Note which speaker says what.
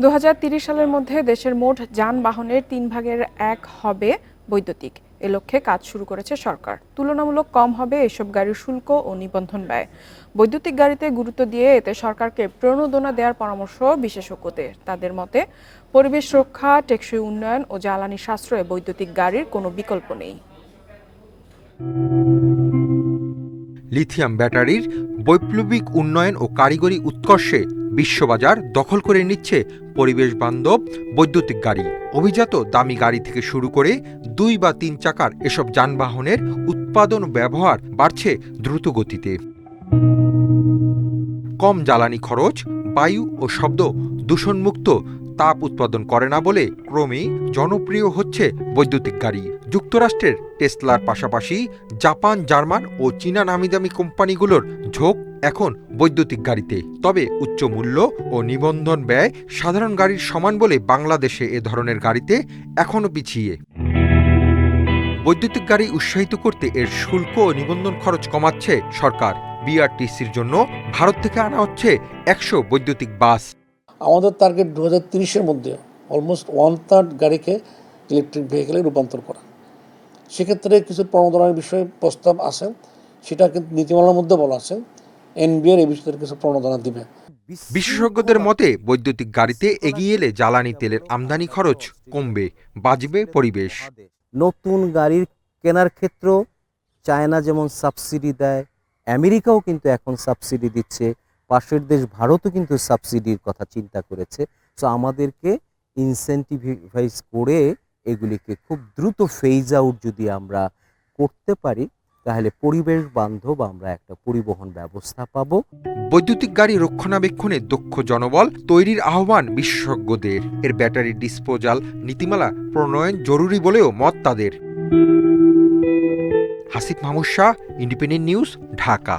Speaker 1: 2030 সালের মধ্যে দেশের মোট যানবাহনের 1/3 হবে বৈদ্যুতিক। এ লক্ষ্যে কাজ শুরু করেছে সরকার। তুলনামূলক কম হবে এসব গাড়ির শুল্ক ও নিবন্ধন ব্যয়। বৈদ্যুতিক গাড়িতে গুরুত্ব দিয়ে এতে সরকারকে প্রণোদনা দেওয়ার পরামর্শ বিশেষজ্ঞদের। তাদের মতে, পরিবেশ রক্ষা, টেকসই উন্নয়ন ও জ্বালানি সাশ্রয়ে বৈদ্যুতিক গাড়ির কোনো বিকল্প নেই।
Speaker 2: লিথিয়াম ব্যাটারির বৈপ্লবিক উন্নয়ন ও কারিগরি উৎকর্ষে বিশ্ববাজার দখল করে নিচ্ছে পরিবেশ বান্ধব বৈদ্যুতিক গাড়ি। অভিজাত দামি গাড়ি থেকে শুরু করে 2 বা 3 চাকার এসব যানবাহনের উৎপাদন ও ব্যবহার বাড়ছে দ্রুত গতিতে। কম জ্বালানি খরচ, বায়ু ও শব্দ দূষণমুক্ত তাপ উৎপাদন করে না বলে ক্রমেই জনপ্রিয় হচ্ছে বৈদ্যুতিক গাড়ি। যুক্তরাষ্ট্রের টেসলার পাশাপাশি জাপান, জার্মান ও চীনা নামিদামি কোম্পানিগুলোর ঝোঁক এখন বৈদ্যুতিক গাড়িতে। তবে উচ্চ মূল্য ও নিবন্ধন ব্যয় সাধারণ গাড়ির সমান বলে বাংলাদেশে এ ধরনের গাড়িতে এখনও পিছিয়ে। বৈদ্যুতিক গাড়ি উৎসাহিত করতে এর শুল্ক ও নিবন্ধন খরচ কমাচ্ছে সরকার। বিআরটিসির জন্য ভারত থেকে আনা হচ্ছে 100 বৈদ্যুতিক বাস।
Speaker 3: আমাদের টার্গেট 2030-এর মধ্যে অলমোস্ট 1/3 গাড়িকে ইলেকট্রিক ভেহিকেলে রূপান্তর করা। সেক্ষেত্রে কিছু প্রণোদনার বিষয়ে প্রস্তাব আছে, সেটা কিন্তু নীতিমালার মধ্যে বলা আছে। এনবিআর এই বিষয়ে কিছু প্রণোদনা দিবে।
Speaker 2: বিশেষজ্ঞদের মতে, বৈদ্যুতিক গাড়িতে এগিয়ে এলে জ্বালানি তেলের আমদানি খরচ কমবে, বাঁচবে পরিবেশ।
Speaker 4: নতুন গাড়ির কেনার ক্ষেত্রেও চায়না যেমন সাবসিডি দেয়, আমেরিকাও কিন্তু এখন সাবসিডি দিচ্ছে, পাশের দেশ ভারতও কিন্তু সাবসিডির কথা চিন্তা করেছে। সো আমাদেরকে ইনসেন্টিভাইজ করে এগুলিকে খুব দ্রুত ফেজ আউট যদি আমরা করতে পারি, তাহলে পরিবেশ বান্ধব আমরা একটা পরিবহন ব্যবস্থা পাবো।
Speaker 2: বৈদ্যুতিক গাড়ি রক্ষণাবেক্ষণে দক্ষ জনবল তৈরির আহ্বান বিশেষজ্ঞদের। এর ব্যাটারি ডিসপোজাল নীতিমালা প্রণয়ন জরুরি বলেও মত তাদের। Hasib Mahmud Shah, independent news, Dhaka.